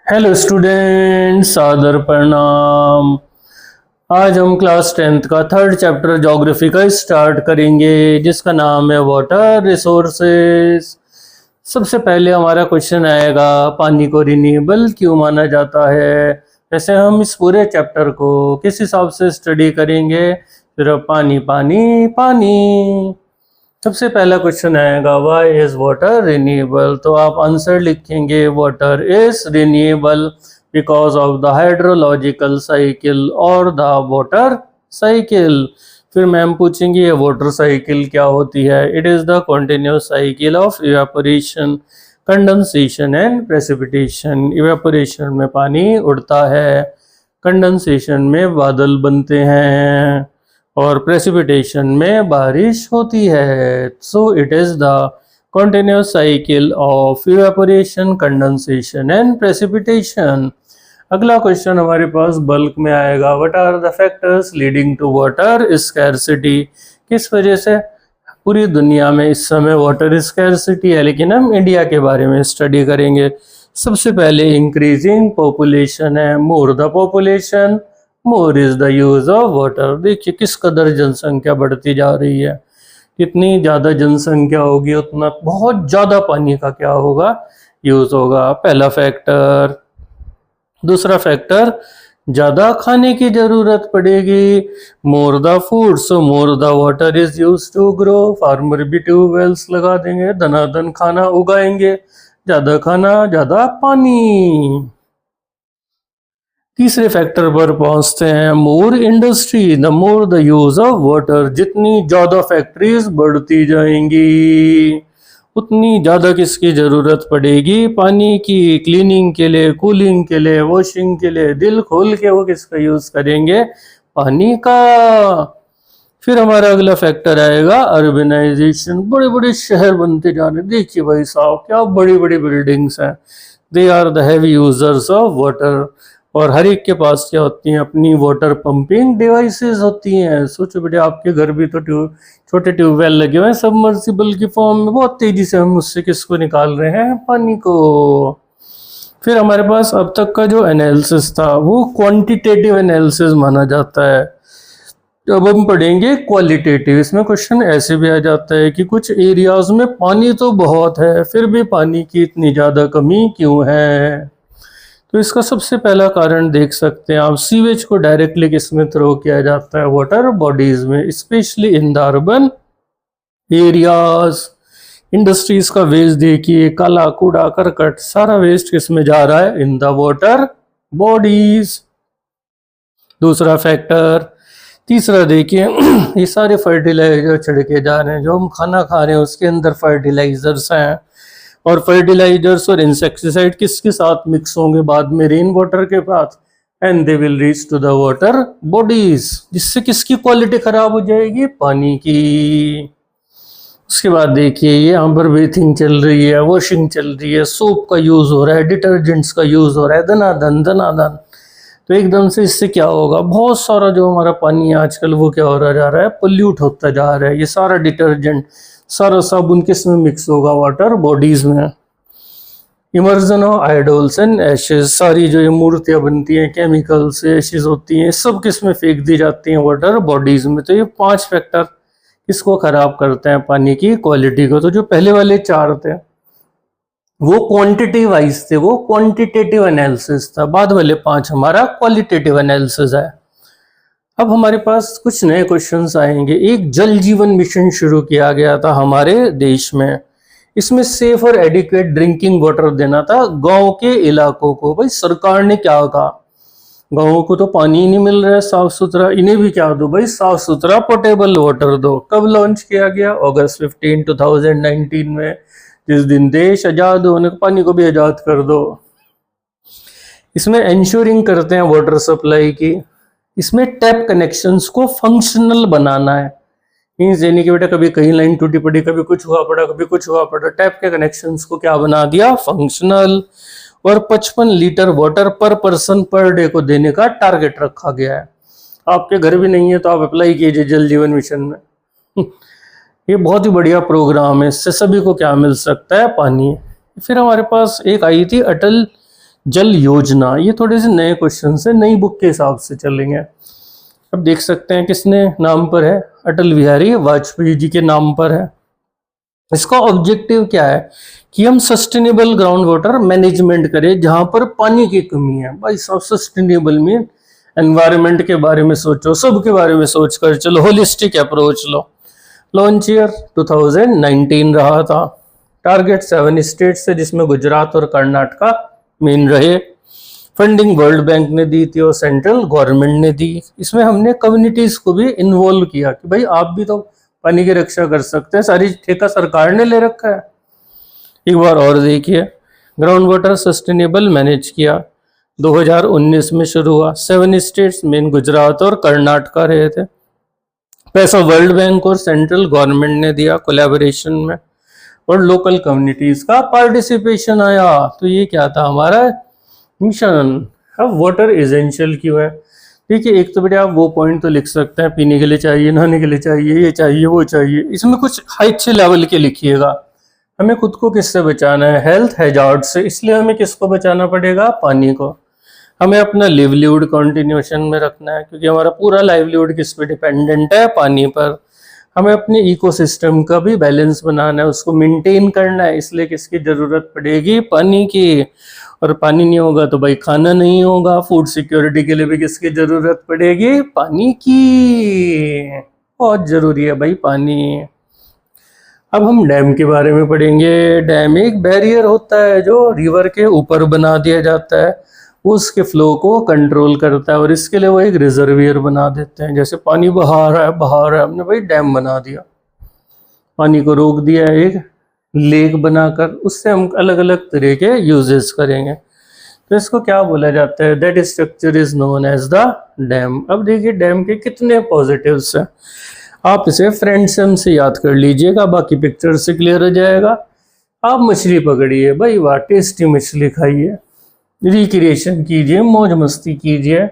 Hello students, सादर प्रणाम। आज हम क्लास 10th का थर्ड चैप्टर ज्योग्राफी का स्टार्ट करेंगे, जिसका नाम है वाटर रिसोर्सेज। सबसे पहले हमारा क्वेश्चन आएगा, पानी को रिन्यूएबल क्यों माना जाता है। वैसे हम इस पूरे चैप्टर को किस हिसाब से स्टडी करेंगे, सिर्फ पानी पानी पानी। सबसे पहला क्वेश्चन आएगा, व्हाई इज वाटर रिन्यूएबल। तो आप आंसर लिखेंगे, water is renewable because of the hydrological cycle और द वाटर साइकिल। फिर मैम पूछेंगे, ये वाटर साइकिल क्या होती है। It is the continuous cycle of evaporation, condensation and precipitation. Evaporation में पानी उड़ता है, कंडेंसेशन में बादल बनते हैं और प्रेसिपिटेशन में बारिश होती है। So it is the continuous cycle of evaporation, condensation and precipitation। अगला क्वेश्चन हमारे पास बल्क में आएगा, what are the factors leading to water scarcity. किस वजह से पूरी दुनिया में इस समय वाटर स्कैरसिटी है, लेकिन हम इंडिया के बारे में स्टडी करेंगे। सबसे पहले इंक्रीजिंग पॉपुलेशन है, more the population more is the use of water. देखिए किस कदर जनसंख्या बढ़ती जा रही है, जितनी ज़्यादा जनसंख्या होगी उतना बहुत ज़्यादा पानी का क्या होगा, यूज होगा। पहला फैक्टर। दूसरा फैक्टर, ज़्यादा खाने की ज़रूरत पड़ेगी, more the food so more the water is use to grow. Farmer भी ट्यूबवेल्स लगा देंगे, धनाधन खाना उगाएंगे, ज़्यादा खाना ज़्यादा पानी। तीसरे फैक्टर पर पहुंचते हैं, more industry the more the use of water. जितनी ज़्यादा फैक्ट्रीज बढ़ती जाएंगी उतनी ज़्यादा किसकी ज़रूरत पड़ेगी, पानी की। क्लीनिंग के लिए, कूलिंग के लिए, वॉशिंग के लिए, दिल खोल के वो किसका यूज़ करेंगे, पानी का। फिर हमारा अगला फैक्टर आएगा अर्बनाइजेशन। बड़े बड़े शहर बनते जा रहे हैं, देखिए भाई साहब क्या बड़ी बड़ी बिल्डिंग्स हैं। They are the heavy users of water. और हर एक के पास क्या होती हैं, अपनी वाटर पंपिंग डिवाइसेस होती हैं। सोचो बेटे, आपके घर भी तो छोटे ट्यूबवेल लगे हुए हैं सबमर्सिबल की फॉर्म में, बहुत तेजी से हम उससे किसको निकाल रहे हैं, पानी को। फिर हमारे पास अब तक का जो एनालिसिस था वो क्वांटिटेटिव एनालिसिस माना जाता है। अब हम पढ़ेंगे क्वालिटेटिव। इसमें क्वेश्चन ऐसे भी आ जाता है कि कुछ एरियाज में पानी तो बहुत है, फिर भी पानी की इतनी ज़्यादा कमी क्यों है। तो इसका सबसे पहला कारण देख सकते हैं आप, सीवेज को डायरेक्टली किसमें थ्रो किया जाता है, वाटर बॉडीज में, specially in the urban areas. Industries का वेस्ट देखिए, काला कूड़ा करकट सारा वेस्ट किसमें जा रहा है, इन द वाटर बॉडीज। दूसरा फैक्टर। तीसरा देखिए ये सारे फर्टिलाइजर छिड़के जा रहे हैं, जो हम खाना खा रहे हैं उसके अंदर फर्टिलाइजर्स हैं, और फर्टिलाइजर्स और इंसेक्टिसाइड किसके साथ मिक्स होंगे बाद में, रेन वाटर के पास, and they will reach to the water bodies, जिससे किसकी क्वालिटी खराब हो जाएगी, पानी की। उसके बाद देखिए यहाँ पर बेथिंग चल रही है, वॉशिंग चल रही है, सोप का यूज हो रहा है, डिटर्जेंट्स का यूज हो रहा है, धनाधन धनाधन। तो एकदम से इससे क्या होगा, बहुत सारा जो हमारा पानी है आजकल वो क्या हो रहा जा रहा है, पोल्यूट होता जा रहा है। ये सारा डिटर्जेंट, सारा साबुन किस में मिक्स होगा, वाटर बॉडीज में। इमर्जन ऑफ आइडोल्स एंड एशेज, सारी जो ये मूर्तियां बनती हैं केमिकल से, एशेज होती हैं, सब किस में फेंक दी जाती हैं, वाटर बॉडीज में। तो ये 5 फैक्टर किसको खराब करते हैं, पानी की क्वालिटी को। तो जो पहले वाले 4 थे वो क्वांटिटी वाइज थे, वो क्वांटिटेटिव एनालिसिस था। बाद वाले 5 हमारा क्वालिटेटिव एनालिसिस है। अब हमारे पास कुछ नए क्वेश्चंस आएंगे। एक जल जीवन मिशन शुरू किया गया था हमारे देश में, इसमें सेफ और एडिक्वेट ड्रिंकिंग वाटर देना था गांव के इलाकों को। भाई सरकार ने क्या कहा, गांवों को तो पानी ही नहीं मिल रहा है साफ सुथरा, इन्हें भी क्या दो भाई, साफ सुथरा पोर्टेबल वाटर दो। कब लॉन्च किया गया, अगस्त 15, 2019 में, जिस दिन देश आजाद होने, पानी को भी आजाद कर दो। इसमें इंश्योरिंग करते हैं वाटर सप्लाई की। इसमें टैप कनेक्शंस को फंक्शनल बनाना है, मीन्स यानी कि बेटा कभी कहीं लाइन टूटी पड़ी, कभी कुछ हुआ पड़ा, कभी कुछ हुआ पड़ा, टैप के कनेक्शंस को क्या बना दिया, फंक्शनल। और 55 लीटर वाटर पर पर्सन पर डे को देने का टारगेट रखा गया है। आपके घर भी नहीं है तो आप अप्लाई कीजिए जल जीवन मिशन में। ये बहुत ही बढ़िया प्रोग्राम है, इससे सभी को क्या मिल सकता है, पानी। फिर हमारे पास एक आई थी अटल जल योजना, ये थोड़े से नए क्वेश्चन है, नई बुक के हिसाब से चलेंगे। अब देख सकते हैं किसने नाम पर है, अटल बिहारी वाजपेयी जी के नाम पर है। इसका ऑब्जेक्टिव क्या है कि हम सस्टेनेबल ग्राउंड वाटर मैनेजमेंट करें जहां पर पानी की कमी है। भाई सब सस्टेनेबल में एनवायरनमेंट के बारे में सोचो, सबके बारे में सोच कर चलो, होलिस्टिक अप्रोच लो। लॉन्च ईयर 2019 रहा था। टारगेट 7 स्टेट्स है जिसमें गुजरात और कर्नाटका मेन रहे। फंडिंग वर्ल्ड बैंक ने दी थी और सेंट्रल गवर्नमेंट ने दी। इसमें हमने कम्युनिटीज को भी इन्वॉल्व किया कि भाई आप भी तो पानी की रक्षा कर सकते हैं, सारी ठेका सरकार ने ले रखा है। एक बार और देखिए, ग्राउंड वाटर सस्टेनेबल मैनेज किया 2019 में शुरू हुआ। 7 स्टेट्स मेन गुजरात और कर्नाटका रहे थे। पैसा वर्ल्ड बैंक और सेंट्रल गवर्नमेंट ने दिया कोलैबोरेशन में, और लोकल कम्युनिटीज का पार्टिसिपेशन आया। तो ये क्या था हमारा मिशन। अब वाटर एसेंशियल क्यों है? देखिए, एक तो बेटा आप वो पॉइंट तो लिख सकते हैं, पीने के लिए चाहिए, नहाने के लिए चाहिए, ये चाहिए वो चाहिए। इसमें कुछ अच्छे लेवल के लिखिएगा। हमें खुद को किससे बचाना है? हेल्थ हैजार्ड से। इसलिए हमें किसको बचाना पड़ेगा? पानी को। हमें अपना लिवलीहुड कंटिन्यूएशन में रखना है, क्योंकि हमारा पूरा लाइवलीहुड किस पे डिपेंडेंट है? पानी पर। हमें अपने इकोसिस्टम का भी बैलेंस बनाना है, उसको मेंटेन करना है। इसलिए किसकी जरूरत पड़ेगी? पानी की। और पानी नहीं होगा तो भाई खाना नहीं होगा। फूड सिक्योरिटी के लिए भी किसकी जरूरत पड़ेगी? पानी की। बहुत जरूरी है भाई पानी। अब हम डैम के बारे में पढ़ेंगे। डैम एक बैरियर होता है जो रिवर के ऊपर बना दिया जाता है, वो उसके फ्लो को कंट्रोल करता है, और इसके लिए वो एक रिजर्वियर बना देते हैं। जैसे पानी बहा रहा है, हमने भाई डैम बना दिया, पानी को रोक दिया एक लेक बनाकर, उससे हम अलग अलग तरह के यूजेस करेंगे। तो इसको क्या बोला जाता है? That structure is known as the dam. अब देखिए डैम के कितने पॉजिटिव्स हैं। आप इसे फ्रेंडसम से याद कर लीजिएगा, बाकी पिक्चर से क्लियर हो जाएगा। आप मछली पकड़िए, भाई वाह टेस्टी मछली खाइए, रिक्रिएशन कीजिए, मौज मस्ती कीजिए,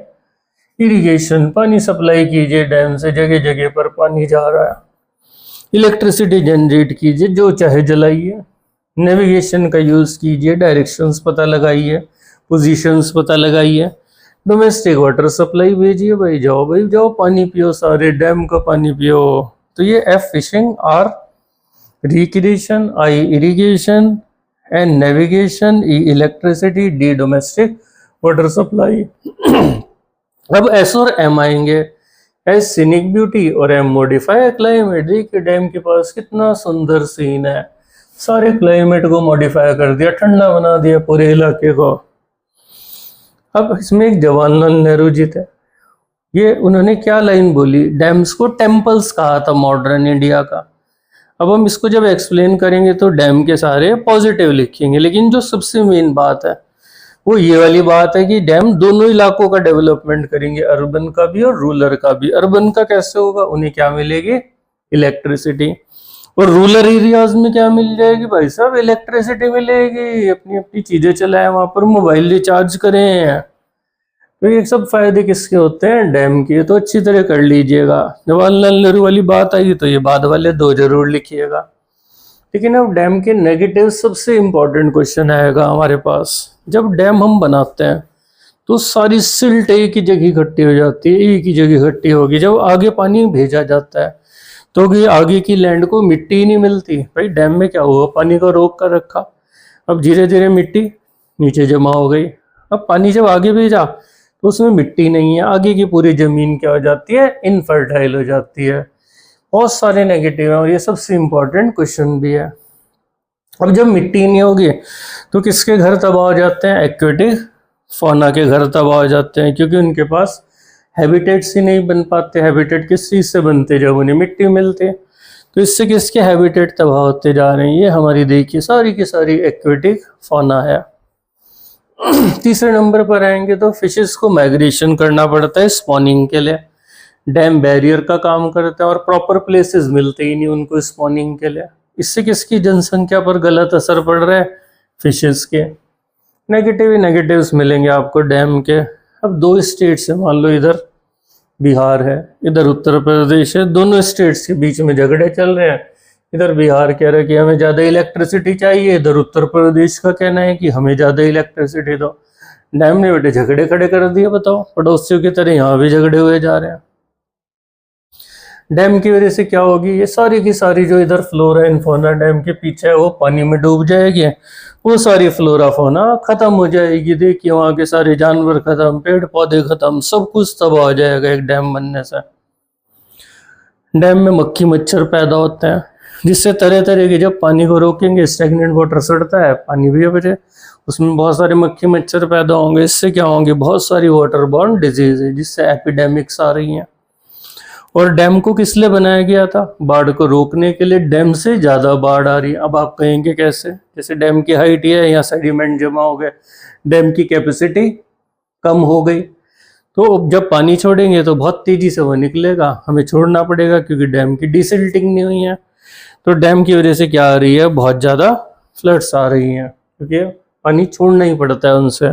इरिगेशन पानी सप्लाई कीजिए, डैम से जगह जगह पर पानी जा रहा है, इलेक्ट्रिसिटी जनरेट कीजिए, जो चाहे जलाइए, नेविगेशन का यूज़ कीजिए, डायरेक्शंस पता लगाइए, पोजीशंस पता लगाइए, डोमेस्टिक वाटर सप्लाई भेजिए, भाई जाओ पानी पियो, सारे डैम का पानी पियो। तो ये F fishing, R recreation, I irrigation and navigation, E electricity, D domestic water supply. अब एस और एम आएंगे। एस सीनिक ब्यूटी और एम मॉडिफाई क्लाइमेट। देखिए डैम के पास कितना सुंदर सीन है, सारे क्लाइमेट को मॉडिफाई कर दिया, ठंडा बना दिया पूरे इलाके को। अब इसमें एक जवाहरलाल नेहरू जी थे, ये उन्होंने क्या लाइन बोली? डैम्स को टेम्पल्स कहा था मॉडर्न इंडिया का। अब हम इसको जब एक्सप्लेन करेंगे तो डैम के सारे पॉजिटिव लिखेंगे, लेकिन जो सबसे मेन बात है वो ये वाली बात है कि डैम दोनों इलाकों का डेवलपमेंट करेंगे, अर्बन का भी और रूरल का भी। अर्बन का कैसे होगा? उन्हें क्या मिलेगी? इलेक्ट्रिसिटी। और रूरल एरियाज में क्या मिल जाएगी? भाई साहब इलेक्ट्रिसिटी मिलेगी, अपनी अपनी चीजें चलाएं, वहां पर मोबाइल रिचार्ज करें। तो ये सब फायदे किसके होते हैं? डैम के। तो अच्छी तरह कर लीजिएगा। जवाहरलाल नेहरू वाली बात आई तो ये बाद वाले 2 जरूर लिखिएगा। लेकिन अब डैम के नेगेटिव सबसे इंपॉर्टेंट क्वेश्चन आएगा हमारे पास। जब डैम हम बनाते हैं तो सारी सिल्ट एक ही जगह इकट्ठी हो जाती है, एक ही जगह इकट्ठी होगी। जब आगे पानी भेजा जाता है तो आगे की लैंड को मिट्टी ही नहीं मिलती। भाई डैम में क्या हुआ? पानी को रोक कर रखा, अब धीरे धीरे मिट्टी नीचे जमा हो गई। अब पानी जब आगे भेजा तो उसमें मिट्टी नहीं है, आगे की पूरी जमीन क्या हो जाती है? इनफर्टाइल हो जाती है। बहुत सारे नेगेटिव हैं और ये सबसे इम्पोर्टेंट क्वेश्चन भी है। अब जब मिट्टी नहीं होगी तो किसके घर तबाह हो जाते हैं? एक्वेटिक फौना के घर तबाह हो जाते हैं, क्योंकि उनके पास हैबिटेट्स ही नहीं बन पाते। हैबिटेट किस चीज़ से बनते? जब उन्हें मिट्टी मिलती है। तो इससे किसके हैबिटेट तबाह होते जा रहे हैं? ये हमारी देखिए सारी की सारी एक्वेटिक फौना है। तीसरे नंबर पर आएंगे तो फिशेस को माइग्रेशन करना पड़ता है स्पॉनिंग के लिए। डैम बैरियर का काम करता है और प्रॉपर प्लेसेस मिलते ही नहीं उनको स्पॉनिंग के लिए। इससे किसकी जनसंख्या पर गलत असर पड़ रहा है? फिशेस के। नेगेटिव ही नेगेटिव्स मिलेंगे आपको डैम के। अब 2 स्टेट्स है, मान लो इधर बिहार है, इधर उत्तर प्रदेश है, दोनों स्टेट्स के बीच में झगड़े चल रहे हैं। इधर बिहार कह रहा है कि हमें ज़्यादा इलेक्ट्रिसिटी चाहिए, इधर उत्तर प्रदेश का कहना है कि हमें ज़्यादा इलेक्ट्रिसिटी दो। डैम ने बेटे झगड़े खड़े कर दिए, बताओ, पड़ोसियों की तरह यहाँ भी झगड़े हुए जा रहे हैं। डैम की वजह से क्या होगी, ये सारी की सारी जो इधर फ्लोरा एंड फौना डैम के पीछे है वो पानी में डूब जाएगी, वो सारी फ्लोरा फौना खत्म हो जाएगी। देखिए वहाँ के सारे जानवर खत्म, पेड़ पौधे खत्म, सब कुछ तबाह हो जाएगा एक डैम बनने से। डैम में मक्खी मच्छर पैदा होते हैं, जिससे तरह तरह के, जब पानी को रोकेंगे स्टैग्नेंट वाटर सड़ता है, पानी भी बचे, उसमें बहुत सारे मक्खी मच्छर पैदा होंगे। इससे क्या होंगे, बहुत सारी वाटर बॉर्न डिजीज है, जिससे एपिडेमिक्स आ रही हैं। और डैम को किस लिए बनाया गया था, बाढ़ को रोकने के लिए। डैम से ज़्यादा बाढ़ आ रही है। अब आप कहेंगे कैसे, जैसे डैम की हाइट है, यहाँ सेडिमेंट जमा हो गए, डैम की कैपेसिटी कम हो गई, तो जब पानी छोड़ेंगे तो बहुत तेज़ी से वो निकलेगा, हमें छोड़ना पड़ेगा क्योंकि डैम की डिसिल्टिंग नहीं हुई है। तो डैम की वजह से क्या आ रही है, बहुत ज़्यादा फ्लड्स आ रही हैं, क्योंकि पानी छोड़ना ही पड़ता है उनसे।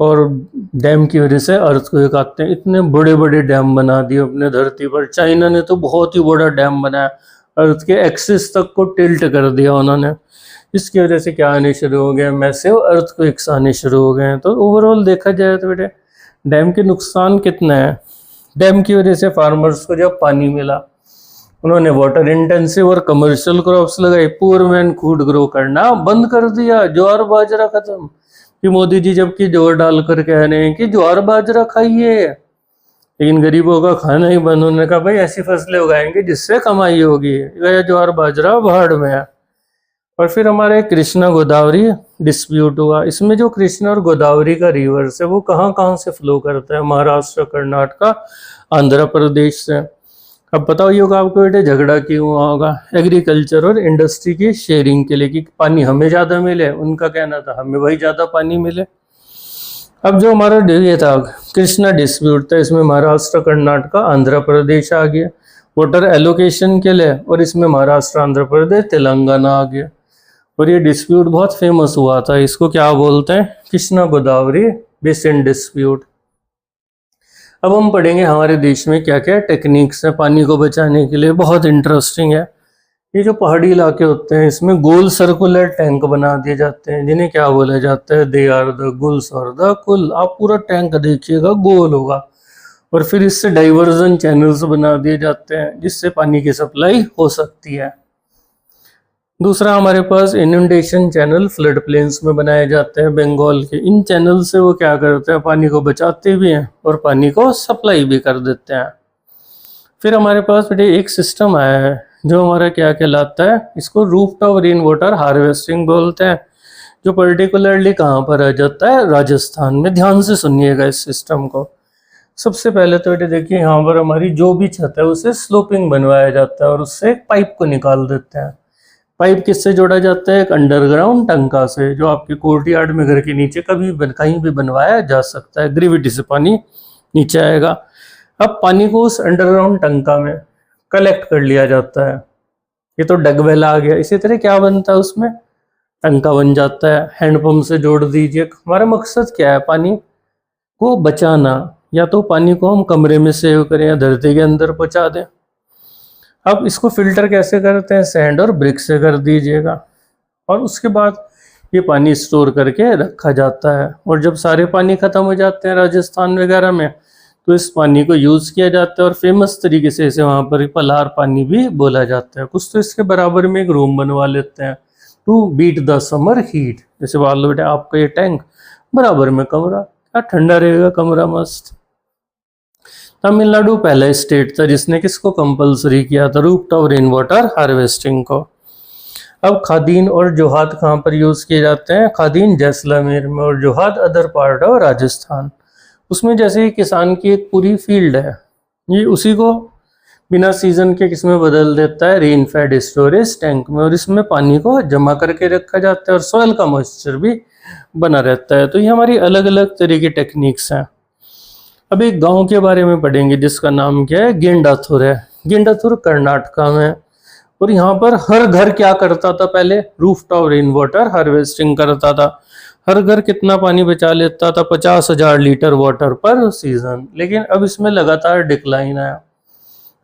और डैम की वजह से अर्थक्वेक आते हैं। इतने बड़े बड़े डैम बना दिए अपने धरती पर। चाइना ने तो बहुत ही बड़ा डैम बनाया, अर्थ के एक्सिस तक को टिल्ट कर दिया उन्होंने। इसकी वजह से क्या आने शुरू हो गए, मैसिव अर्थक्वेक्स आने शुरू हो गए हैं। तो ओवरऑल देखा जाए तो बेटे डैम के नुकसान कितने हैं। डैम की वजह से फार्मर्स को जब पानी मिला, उन्होंने वाटर इंटेंसिव और कमर्शियल क्रॉप्स लगाई, पुअर मैन फूड ग्रो करना बंद कर दिया, ज्वार बाजरा खत्म। कि मोदी जी जबकि जोर डालकर कह रहे हैं कि ज्वार बाजरा खाइए, लेकिन गरीबों का खाना ही बंद। उन्होंने कहा भाई ऐसी फसलें उगाएंगे जिससे कमाई होगी, गया ज्वार बाजरा भाड़ में है। और फिर हमारे कृष्णा गोदावरी डिस्प्यूट हुआ। इसमें जो कृष्णा और गोदावरी का रिवर्स है वो कहाँ कहाँ से फ्लो करता है, महाराष्ट्र, कर्नाटका, आंध्र प्रदेश से। अब बताओ ये होगा आपको बेटे झगड़ा क्यों हुआ होगा, एग्रीकल्चर और इंडस्ट्री की शेयरिंग के लिए, कि पानी हमें ज़्यादा मिले, उनका कहना था हमें वही ज़्यादा पानी मिले। अब जो हमारा ये था कृष्णा डिस्प्यूट था, इसमें महाराष्ट्र, कर्नाटका, आंध्र प्रदेश आ गया वाटर एलोकेशन के लिए, और इसमें महाराष्ट्र, आंध्र प्रदेश, तेलंगाना आ गया। और ये डिस्प्यूट बहुत फेमस हुआ था। इसको क्या बोलते हैं, कृष्णा गोदावरी बेसिन डिस्प्यूट। अब हम पढ़ेंगे हमारे देश में क्या क्या टेक्निक्स है पानी को बचाने के लिए, बहुत इंटरेस्टिंग है। ये जो पहाड़ी इलाके होते हैं इसमें गोल सर्कुलर टैंक बना दिए जाते हैं, जिन्हें क्या बोला जाता है, दे आर द गुल्स और द कुल। आप पूरा टैंक देखिएगा गोल होगा, और फिर इससे डाइवर्जन चैनल्स बना दिए जाते हैं जिससे पानी की सप्लाई हो सकती है। दूसरा हमारे पास इनंडेशन चैनल फ्लड प्लेन्स में बनाए जाते हैं बंगाल के। इन चैनल से वो क्या करते हैं, पानी को बचाते भी हैं और पानी को सप्लाई भी कर देते हैं। फिर हमारे पास बेटे एक सिस्टम आया है जो हमारा क्या कहलाता है, इसको रूफटॉप रेन वाटर हार्वेस्टिंग बोलते हैं, जो पर्टिकुलरली कहाँ पर आ जाता है, राजस्थान में। ध्यान से सुनिएगा इस सिस्टम को। सबसे पहले तो बेटे देखिए यहाँ पर हमारी जो भी छत है उसे स्लोपिंग बनवाया जाता है और उससे एक पाइप को निकाल देते हैं। पाइप किससे जोड़ा जाता है, एक अंडरग्राउंड टंका से, जो आपके कोर्टयार्ड में घर के नीचे कहीं भी बनवाया जा सकता है। ग्रेविटी से पानी नीचे आएगा। अब पानी को उस अंडरग्राउंड टंका में कलेक्ट कर लिया जाता है। ये तो डगवेल आ गया। इसी तरह क्या बनता है, उसमें टंका बन जाता है, हैंडपंप से जोड़ दीजिए। हमारा मकसद क्या है, पानी को बचाना। या तो पानी को हम कमरे में सेव करें या धरती के अंदर पहुंचा दें। अब इसको फिल्टर कैसे करते हैं, सैंड और ब्रिक से कर दीजिएगा, और उसके बाद ये पानी स्टोर करके रखा जाता है। और जब सारे पानी खत्म हो जाते हैं राजस्थान वगैरह में, तो इस पानी को यूज़ किया जाता है और फेमस तरीके से इसे वहाँ पर पलार पानी भी बोला जाता है। कुछ तो इसके बराबर में एक रूम बनवा लेते हैं to beat the summer heat. जैसे मान लो बेटे आपका ये टैंक, बराबर में कमरा, क्या ठंडा रहेगा कमरा, मस्त। तमिलनाडु पहला स्टेट था जिसने किसको कंपलसरी किया था, रूफटॉप रेन वाटर हार्वेस्टिंग को। अब खादीन और जोहात कहाँ पर यूज़ किए जाते हैं, खादीन जैसलमेर में और जोहात अदर पार्ट ऑफ राजस्थान। उसमें जैसे ही किसान की एक पूरी फील्ड है, ये उसी को बिना सीजन के किसमें बदल देता है, रेन फेड स्टोरेज टैंक में, और इसमें पानी को जमा करके रखा जाता है और सॉइल का मॉइस्चर भी बना रहता है। तो ये हमारी अलग अलग तरह की टेक्निक्स हैं। अब एक गांव के बारे में पढ़ेंगे जिसका नाम क्या है, गेंडाथुर है। गेंडाथुर कर्नाटका में। और यहाँ पर हर घर क्या करता था, पहले रूफटॉप रेन वाटर हार्वेस्टिंग करता था। हर घर कितना पानी बचा लेता था, 50,000 लीटर वाटर पर सीजन। लेकिन अब इसमें लगातार डिक्लाइन आया,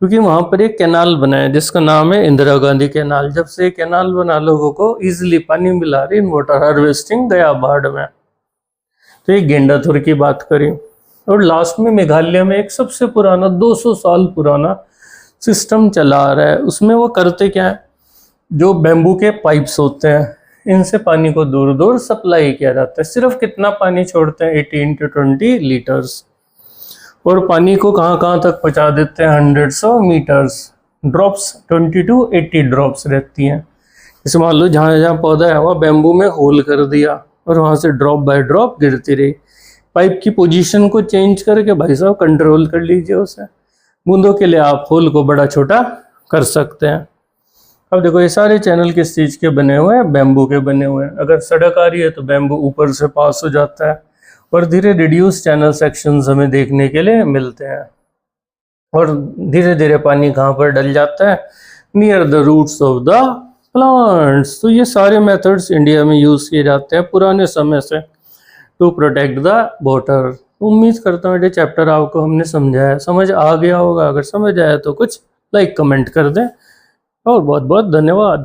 क्योंकि वहाँ पर एक कैनाल बनाया जिसका नाम है इंदिरा गांधी कैनाल। जब से कैनाल बना, लोगों को इजिली पानी मिला, रेन वाटर हार्वेस्टिंग गया बाढ़ में। तो ये गेंडाथुर की बात करी। और लास्ट में मेघालय में एक सबसे पुराना 200 साल पुराना सिस्टम चला आ रहा है। उसमें वो करते क्या है, जो बैम्बू के पाइप्स होते हैं इनसे पानी को दूर दूर सप्लाई किया जाता है। सिर्फ कितना पानी छोड़ते हैं, 18 to 20 लीटर्स। और पानी को कहाँ कहाँ तक पहुँचा देते हैं, 100 मीटर्स। ड्रॉप्स 20 to 80 ड्रॉप्स रहती हैं। जैसे मान लो जहाँ जहाँ पौधा है वहाँ बैम्बू में होल कर दिया और वहाँ से ड्रॉप बाय ड्रॉप गिरती रही। पाइप की पोजीशन को चेंज करके भाई साहब कंट्रोल कर लीजिए उसे। बूंदों के लिए आप होल को बड़ा छोटा कर सकते हैं। अब देखो ये सारे चैनल किस चीज़ के बने हुए हैं, बैम्बू के बने हुए हैं। अगर सड़क आ रही है तो बैम्बू ऊपर से पास हो जाता है और धीरे रिड्यूस चैनल सेक्शंस हमें देखने के लिए मिलते हैं। और धीरे धीरे पानी कहाँ पर डल जाता है, near the roots of the plants. तो ये सारे मेथड्स इंडिया में यूज़ किए जाते हैं पुराने समय से टू प्रोटेक्ट द वाटर। उम्मीद करता हूँ ये चैप्टर आपको हमने समझाया, समझ आ गया होगा। अगर समझ आया तो कुछ लाइक कमेंट कर दें और बहुत बहुत धन्यवाद।